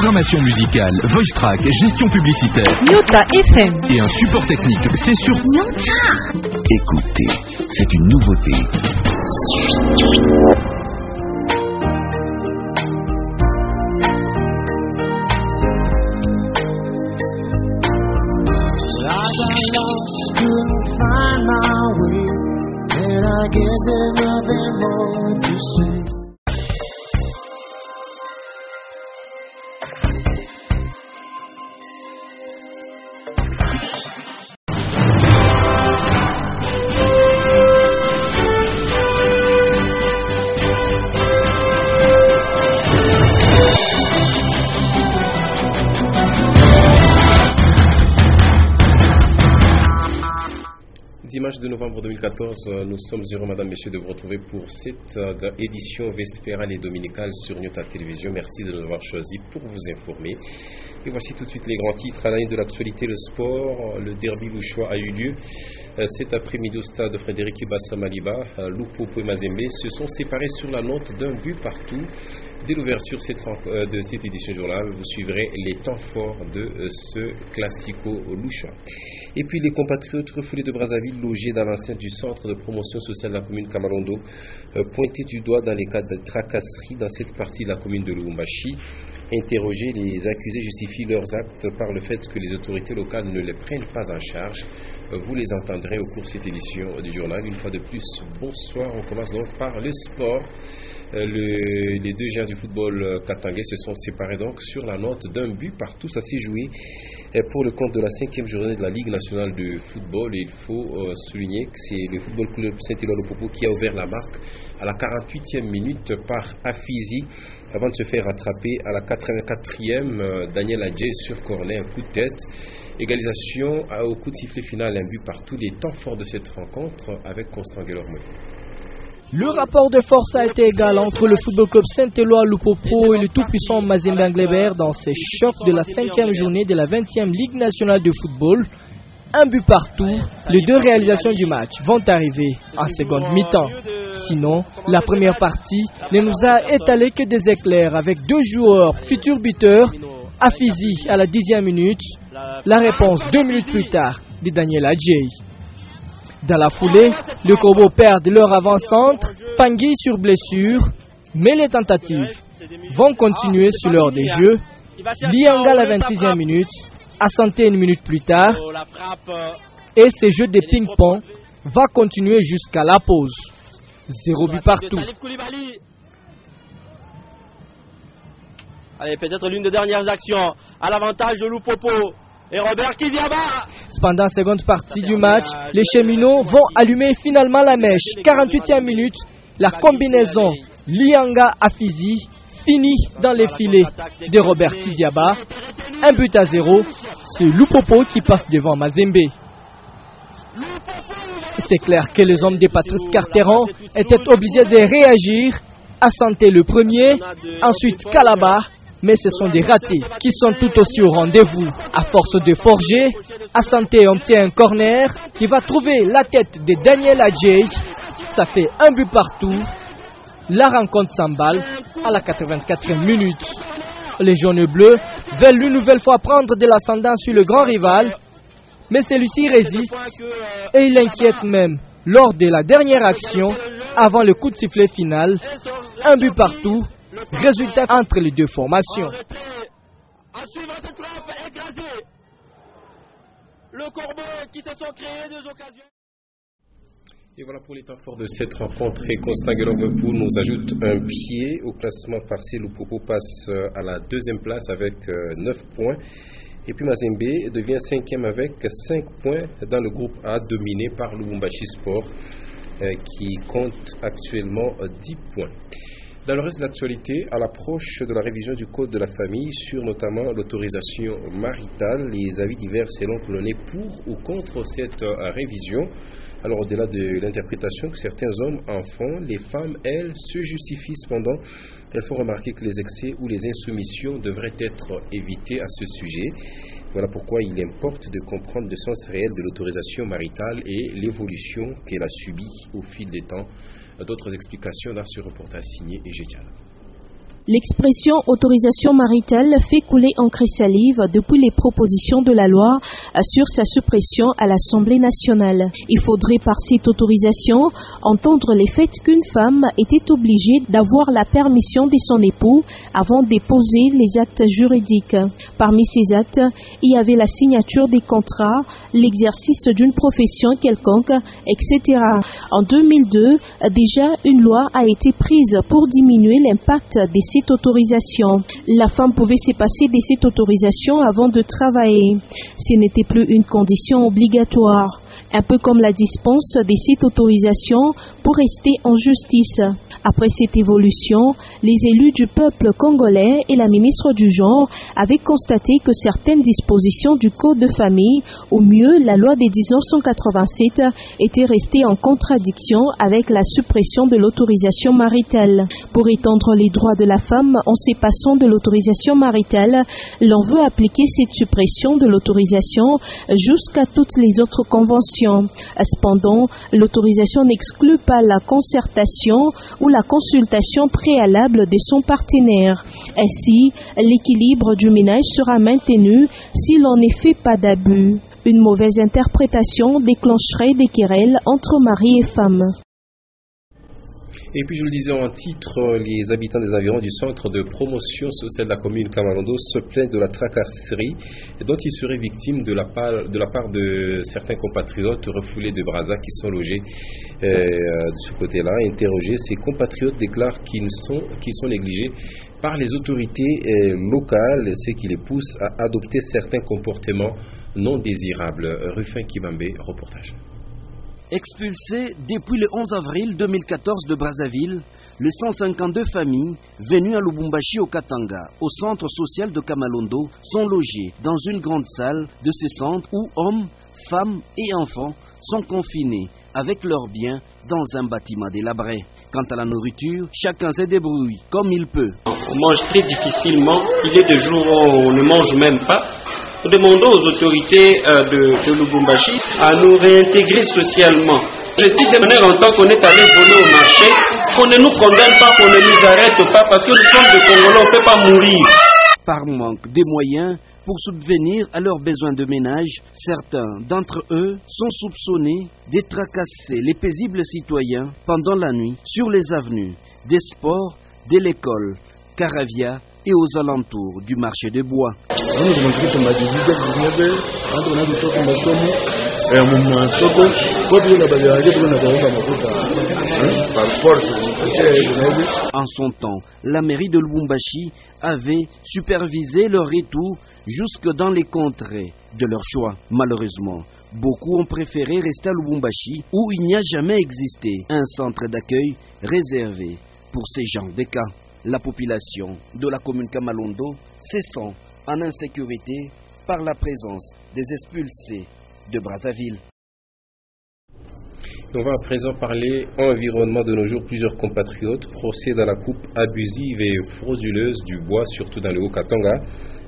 Programmation musicale, voice track, gestion publicitaire. Nyota FM. Et un support technique, c'est sur Nyota. Écoutez, c'est une nouveauté. I guess there's nothing more to say. Dimanche de novembre 2014, nous sommes heureux, madame, messieurs, de vous retrouver pour cette édition vespérale et dominicale sur Nyota Télévision. Merci de nous avoir choisi pour vous informer. Et voici tout de suite les grands titres à la ligne de l'actualité, le sport. Le derby louchois a eu lieu cet après-midi au stade Frédéric Ibassa Maliba. Lupopo et Mazembe se sont séparés sur la note d'un but partout. Dès l'ouverture de cette édition journal, vous suivrez les temps forts de ce classico louchois. Et puis les compatriotes refoulés de Brazzaville logés dans l'enceinte du centre de promotion sociale de la commune Kamalondo, pointés du doigt dans les cas de tracasserie dans cette partie de la commune de Lubumbashi. Interrogés, les accusés justifient leurs actes par le fait que les autorités locales ne les prennent pas en charge. Vous les entendrez au cours de cette édition du journal. Une fois de plus, bonsoir. On commence donc par le sport. Les deux géants du football katangais se sont séparés donc sur la note d'un but partout. Ça s'est joué pour le compte de la 5e journée de la Ligue nationale de football. Et il faut souligner que c'est le football club Saint-Éloi-le-Popo qui a ouvert la marque à la 48e minute par Afizi, avant de se faire rattraper à la 84e. Daniel Adjé sur corner, un coup de tête. Égalisation au coup de sifflet final, un but partout. Les temps forts de cette rencontre avec Constant Guelorme. Le rapport de force a été égal entre le football club Saint-Éloi-le-Popo et le tout-puissant Mazembe Anglebert dans ces chocs de la 5e journée de la 20e Ligue nationale de football. Un but partout, les deux réalisations du match vont arriver en seconde mi-temps. Sinon, la première partie ne nous a étalé que des éclairs avec deux joueurs futurs buteurs. Afizi à la 10e minute, la réponse 2 minutes plus tard de Daniel Adjé. Dans la foulée, les Corbeaux perdent leur avant-centre, Pangui sur blessure, mais les tentatives vont continuer sur l'heure des jeux. Lianga à la 26e minute, Assanté une minute plus tard, et ce jeu de ping-pong va continuer jusqu'à la pause. 0 but partout. Allez, peut-être l'une des dernières actions à l'avantage de Lupopo. Et Robert Kidiaba. Pendant la seconde partie du match, les cheminots vont allumer finalement la mèche. 48e minute, la combinaison Lianga-Afizi finit dans les filets de Robert Kidiaba. 1 but à 0, c'est Lupopo qui passe devant Mazembe. C'est clair que les hommes de Patrice Carteron étaient obligés de réagir. Assanté le premier, ensuite Kalaba. Mais ce sont des ratés qui sont tout aussi au rendez-vous. À force de forger, Assanté obtient un corner qui va trouver la tête de Daniel Adjé. Ça fait un but partout. La rencontre s'emballe à la 84e minute. Les jaunes bleus veulent une nouvelle fois prendre de l'ascendant sur le grand rival. Mais celui-ci résiste et il inquiète même lors de la dernière action avant le coup de sifflet final. Un but partout. Résultat entre les deux formations. À suivre cette frappe écrasée. Le Corbeau qui se sont créés deux occasions. Et voilà pour les temps forts de cette rencontre. Et Constant Guelorme nous ajoute un pied au classement partiel. Lupopo passe à la 2e place avec 9 points. Et puis Mazembe devient 5e avec 5 points dans le groupe A dominé par Lubumbashi Sport qui compte actuellement 10 points. Dans le reste de l'actualité, à l'approche de la révision du Code de la famille sur notamment l'autorisation maritale, les avis divers selon que l'on est pour ou contre cette révision. Alors au-delà de l'interprétation que certains hommes en font, les femmes, elles, se justifient cependant. Elles font remarquer que les excès ou les insoumissions devraient être évités à ce sujet. Voilà pourquoi il importe de comprendre le sens réel de l'autorisation maritale et l'évolution qu'elle a subie au fil des temps. D'autres explications dans ce reportage signé Ejetiala. L'expression autorisation maritale fait couler encre et salive depuis les propositions de la loi sur sa suppression à l'Assemblée nationale. Il faudrait par cette autorisation entendre le fait qu'une femme était obligée d'avoir la permission de son époux avant de poser les actes juridiques. Parmi ces actes, il y avait la signature des contrats, l'exercice d'une profession quelconque, etc. En 2002, déjà une loi a été prise pour diminuer l'impact des cette autorisation. La femme pouvait se passer de cette autorisation avant de travailler. Ce n'était plus une condition obligatoire. Un peu comme la dispense de cette autorisation pour rester en justice. Après cette évolution, les élus du peuple congolais et la ministre du Genre avaient constaté que certaines dispositions du Code de famille, ou mieux la loi de 1987, étaient restées en contradiction avec la suppression de l'autorisation maritale. Pour étendre les droits de la femme en se passant de l'autorisation maritale, l'on veut appliquer cette suppression de l'autorisation jusqu'à toutes les autres conventions. Cependant, l'autorisation n'exclut pas la concertation ou la consultation préalable de son partenaire. Ainsi, l'équilibre du ménage sera maintenu si l'on ne fait pas d'abus. Une mauvaise interprétation déclencherait des querelles entre mari et femme. Et puis je le disais en titre, les habitants des environs du centre de promotion sociale de la commune Kamalondo se plaignent de la tracasserie dont ils seraient victimes de la part de certains compatriotes refoulés de Brazza qui sont logés de ce côté-là. Interrogés, ces compatriotes déclarent qu'ils sont négligés par les autorités locales, ce qui les pousse à adopter certains comportements non désirables. Rufin Kibambe, reportage. Expulsés depuis le 11 avril 2014 de Brazzaville, les 152 familles venues à Lubumbashi au Katanga, au centre social de Kamalondo, sont logées dans une grande salle de ce centre où hommes, femmes et enfants sont confinés avec leurs biens dans un bâtiment délabré. Quant à la nourriture, chacun se débrouille comme il peut. On mange très difficilement, il est des jours où on ne mange même pas. Nous demandons aux autorités de Lubumbashi à nous réintégrer socialement. Je dis de manière en tant qu'on est allé voler au marché, qu'on ne nous condamne pas, qu'on ne nous arrête pas, parce que nous sommes des Congolais, on ne peut pas mourir. Par manque de moyens pour subvenir à leurs besoins de ménage, certains d'entre eux sont soupçonnés de tracasser les paisibles citoyens pendant la nuit sur les avenues des sports, de l'école, Caravia et aux alentours du marché de bois. En son temps, la mairie de Lubumbashi avait supervisé leur retour jusque dans les contrées de leur choix. Malheureusement, beaucoup ont préféré rester à Lubumbashi où il n'y a jamais existé un centre d'accueil réservé pour ces genres de cas. La population de la commune Kamalondo se sent en insécurité par la présence des expulsés de Brazzaville. On va à présent parler environnement de nos jours. Plusieurs compatriotes procèdent à la coupe abusive et frauduleuse du bois, surtout dans le Haut-Katanga.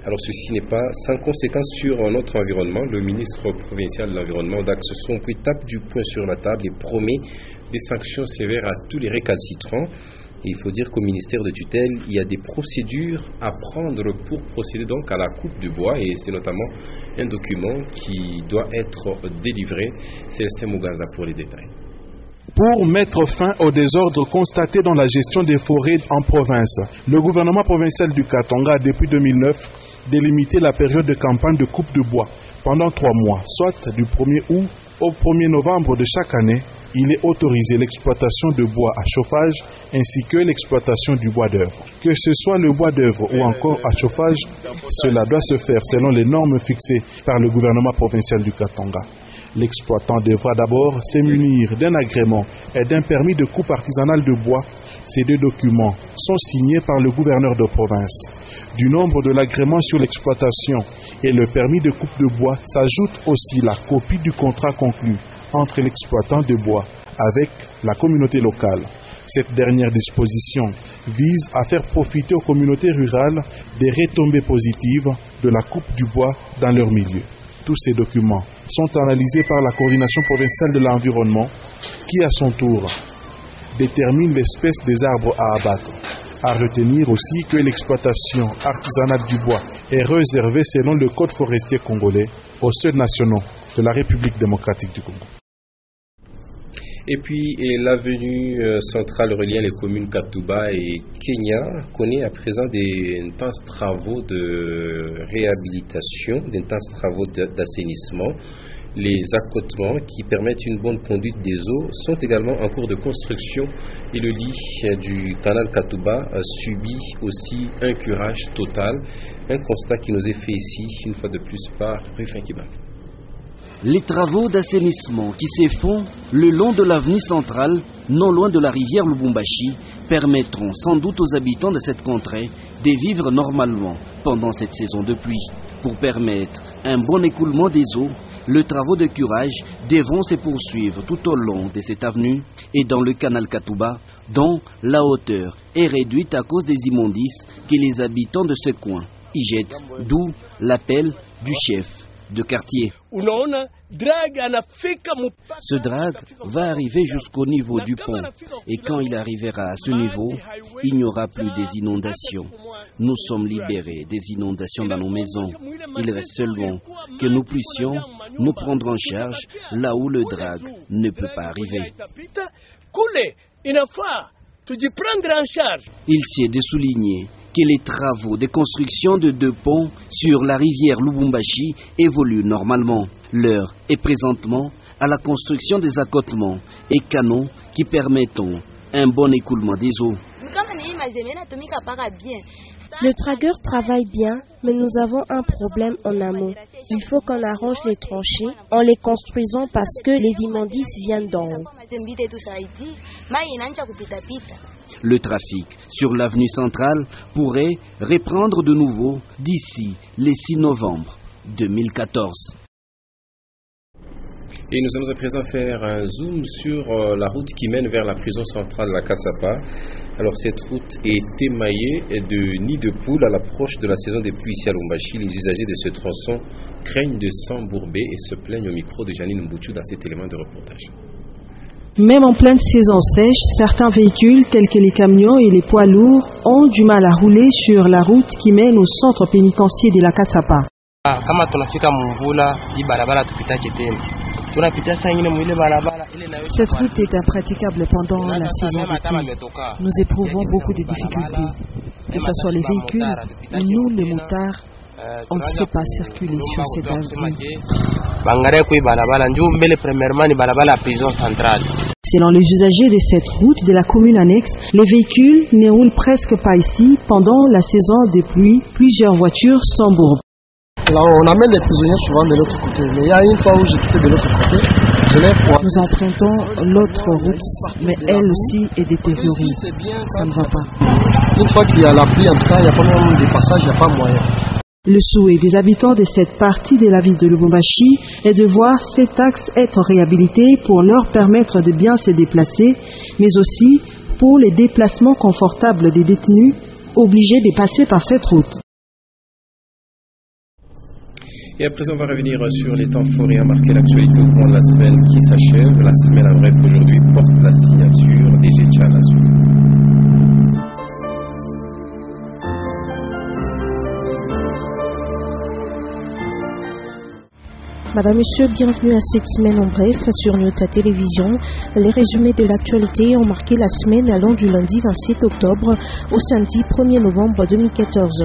Alors ceci n'est pas sans conséquence sur notre environnement. Le ministre provincial de l'environnement, Dax Sompouy, tape du poing sur la table et promet des sanctions sévères à tous les récalcitrants. Et il faut dire qu'au ministère de tutelle, il y a des procédures à prendre pour procéder donc à la coupe du bois, et c'est notamment un document qui doit être délivré. Célestin Muganza pour les détails. Pour mettre fin au désordre constaté dans la gestion des forêts en province, le gouvernement provincial du Katanga a depuis 2009 délimité la période de campagne de coupe de bois pendant 3 mois, soit du 1er août au 1er novembre de chaque année. Il est autorisé l'exploitation de bois à chauffage ainsi que l'exploitation du bois d'œuvre. Que ce soit le bois d'œuvre ou encore à chauffage, cela doit se faire selon les normes fixées par le gouvernement provincial du Katanga. L'exploitant devra d'abord se munir d'un agrément et d'un permis de coupe artisanale de bois. Ces 2 documents sont signés par le gouverneur de province. Du nombre de l'agrément sur l'exploitation et le permis de coupe de bois s'ajoute aussi la copie du contrat conclu entre l'exploitant de bois avec la communauté locale. Cette dernière disposition vise à faire profiter aux communautés rurales des retombées positives de la coupe du bois dans leur milieu. Tous ces documents sont analysés par la coordination provinciale de l'environnement qui, à son tour, détermine l'espèce des arbres à abattre. À retenir aussi que l'exploitation artisanale du bois est réservée selon le code forestier congolais aux seuils nationaux de la République démocratique du Congo. Et puis l'avenue centrale reliant les communes Katuba et Kenya connaît à présent d'intenses travaux de réhabilitation, d'intenses travaux d'assainissement. Les accotements qui permettent une bonne conduite des eaux sont également en cours de construction et le lit du canal Katuba subit aussi un curage total, un constat qui nous est fait ici une fois de plus par Rufin Kiba. Les travaux d'assainissement qui se font le long de l'avenue centrale, non loin de la rivière Lubumbashi, permettront sans doute aux habitants de cette contrée de vivre normalement pendant cette saison de pluie. Pour permettre un bon écoulement des eaux, les travaux de curage devront se poursuivre tout au long de cette avenue et dans le canal Katuba, dont la hauteur est réduite à cause des immondices que les habitants de ce coin y jettent, d'où l'appel du chef de quartier. Ce drag va arriver jusqu'au niveau du pont et quand il arrivera à ce niveau, il n'y aura plus des inondations. Nous sommes libérés des inondations dans nos maisons. Il reste seulement que nous puissions nous prendre en charge là où le drag ne peut pas arriver. Il s'est de souligner que les travaux de construction de 2 ponts sur la rivière Lubumbashi évoluent normalement. L'heure est présentement à la construction des accotements et canaux qui permettront un bon écoulement des eaux. Le dragueur travaille bien, mais nous avons un problème en amont. Il faut qu'on arrange les tranchées en les construisant parce que les immondices viennent d'en haut. Le trafic sur l'avenue centrale pourrait reprendre de nouveau d'ici le 6 novembre 2014. Et nous allons à présent faire un zoom sur la route qui mène vers la prison centrale de la Kasapa. Alors cette route est émaillée de nids de poules à l'approche de la saison des pluies ici à Lubumbashi. Les usagers de ce tronçon craignent de s'embourber et se plaignent au micro de Janine Mbouchou dans cet élément de reportage. Même en pleine saison sèche, certains véhicules tels que les camions et les poids lourds ont du mal à rouler sur la route qui mène au centre pénitentiaire de la Kasapa. Cette route est impraticable pendant la saison des pluies. Nous éprouvons beaucoup de difficultés, que ce soit les véhicules ou nous, les motards. On ne sait pas circuler sur cette avenue. Selon les usagers de cette route de la commune annexe, les véhicules ne roulent presque pas ici pendant la saison des pluies. Plusieurs voitures s'embourbent. Là, on amène les prisonniers souvent de l'autre côté. Mais il y a une fois où j'étais de l'autre côté, nous empruntons l'autre route, mais elle aussi est détériorée. Ça ne va pas. Une fois qu'il y a la pluie, en tout cas, il n'y a pas même de passage, il n'y a pas moyen. Le souhait des habitants de cette partie de la ville de Lubumbashi est de voir cet axe être réhabilité pour leur permettre de bien se déplacer, mais aussi pour les déplacements confortables des détenus obligés de passer par cette route. Et à présent, on va revenir sur les temps forts et à marquer l'actualité au cours de la semaine qui s'achève. La semaine, en bref, aujourd'hui, porte la signature des Gétchana. Madame, Monsieur, bienvenue à cette semaine en bref sur Nyota Télévision. Les résumés de l'actualité ont marqué la semaine allant du lundi 27 octobre au samedi 1er novembre 2014.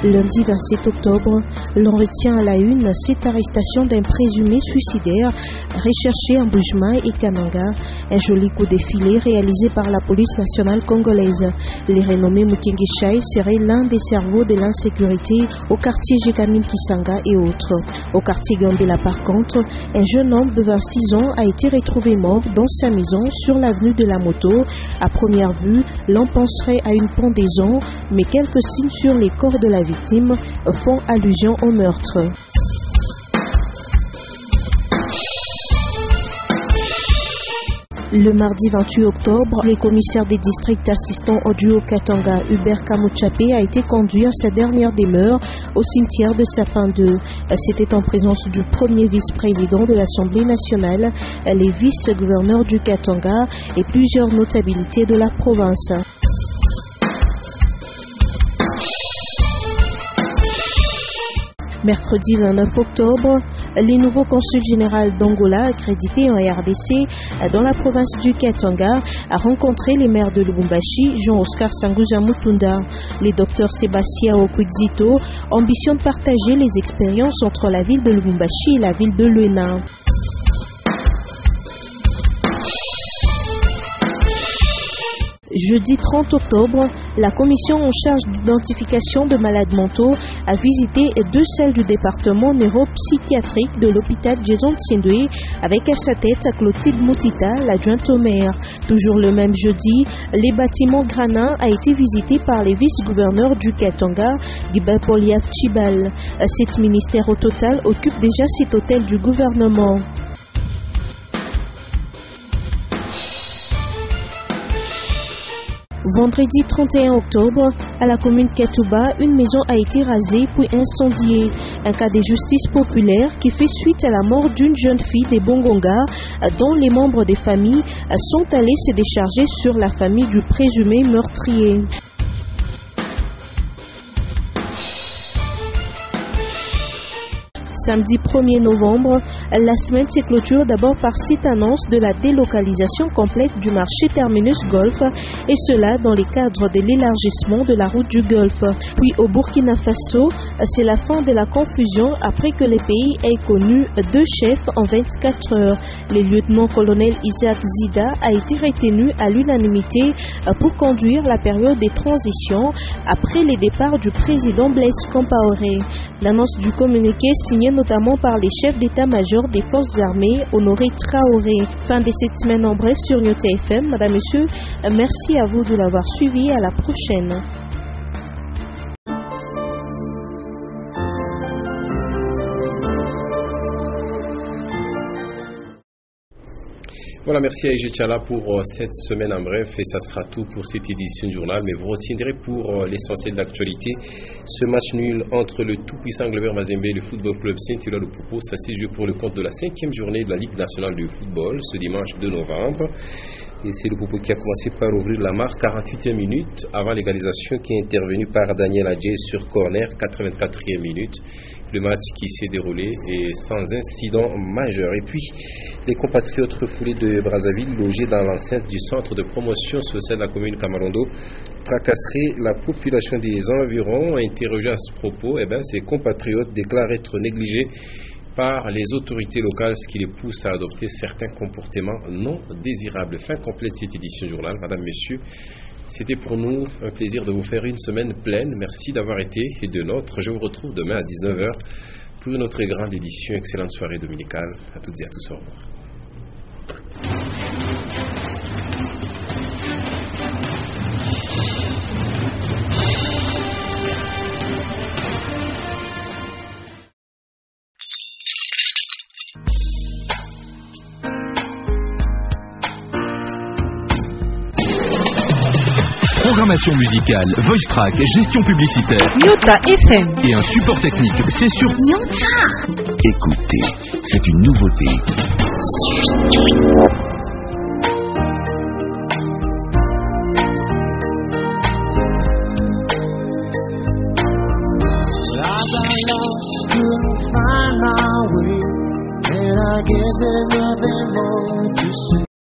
Lundi 27 octobre, l'on retient à la une cette arrestation d'un présumé suicidaire recherché en Bushma et Kananga. Un joli coup de filet réalisé par la police nationale congolaise. Les renommés Mukenge serait l'un des cerveaux de l'insécurité au quartier Jekamine Kisanga et autres. Au quartier Gambela par contre, un jeune homme de 26 ans a été retrouvé mort dans sa maison sur l'avenue de la Moto. À première vue, l'on penserait à une pendaison, mais quelques signes sur les corps de la victime font allusion au meurtre. Le mardi 28 octobre, le commissaire des districts assistant au duo Katanga, Hubert Kamouchapé, a été conduit à sa dernière demeure au cimetière de Sapin 2. C'était en présence du premier vice-président de l'Assemblée nationale, les vice-gouverneurs du Katanga et plusieurs notabilités de la province. Mercredi 29 octobre, le nouveau consul général d'Angola, accrédité en RDC dans la province du Katanga, a rencontré les maires de Lubumbashi, Jean-Oscar Sanguza Mutunda. Le docteur Sébastien Okudzito ambitionne partager les expériences entre la ville de Lubumbashi et la ville de Luena. Jeudi 30 octobre, la commission en charge d'identification de malades mentaux a visité deux salles du département neuropsychiatrique de l'hôpital Jason Tiendoué avec à sa tête Clotilde Moutita, l'adjointe au maire. Toujours le même jeudi, les bâtiments Granin a été visité par les vice-gouverneurs du Katanga, Guibert Poliaf Chibal. 7 ministères au total occupent déjà cet hôtel du gouvernement. Vendredi 31 octobre, à la commune Ketouba, une maison a été rasée puis incendiée. Un cas de justice populaire qui fait suite à la mort d'une jeune fille des Bongonga dont les membres des familles sont allés se décharger sur la famille du présumé meurtrier. Samedi 1er novembre, la semaine se clôture d'abord par cette annonce de la délocalisation complète du marché Terminus Golf, et cela dans les cadres de l'élargissement de la route du Golfe. Puis au Burkina Faso, c'est la fin de la confusion après que le pays ait connu 2 chefs en 24 heures. Le lieutenant-colonel Isaac Zida a été retenu à l'unanimité pour conduire la période de transition après le départ du président Blaise Compaoré. L'annonce du communiqué signée notamment par les chefs d'état-major des forces armées, Honoré Traoré. Fin de cette semaine en bref sur Nyota FM. Madame, Monsieur, merci à vous de l'avoir suivi. À la prochaine. Voilà, merci à Ege Tchala pour cette semaine en bref, et ça sera tout pour cette édition du journal, mais vous retiendrez pour l'essentiel de l'actualité ce match nul entre le tout-puissant Glebert Mazembe et le Football Club Saint-Hilaire de Poupo. Ça s'est joué pour le compte de la 5e journée de la Ligue nationale de football ce dimanche 2 novembre. Et c'est le Poupo qui a commencé par ouvrir la marque 48e minute avant l'égalisation qui est intervenue par Daniel Adjé sur corner 84e minute. Le match qui s'est déroulé et sans incident majeur. Et puis, les compatriotes refoulés de Brazzaville, logés dans l'enceinte du centre de promotion sociale de la commune Kamarondo, tracasseraient la population des environs. Interrogés à ce propos, ces compatriotes déclarent être négligés par les autorités locales, ce qui les pousse à adopter certains comportements non désirables. Fin complète cette édition du journal. Madame, Messieurs, c'était pour nous un plaisir de vous faire une semaine pleine. Merci d'avoir été de nôtres. Je vous retrouve demain à 19h pour une autre grande édition. Excellente soirée dominicale. À toutes et à tous, au revoir. Programmation musicale, voice track, gestion publicitaire. Nyota FM. Et un support technique, c'est sur Nyota. Écoutez, c'est une nouveauté.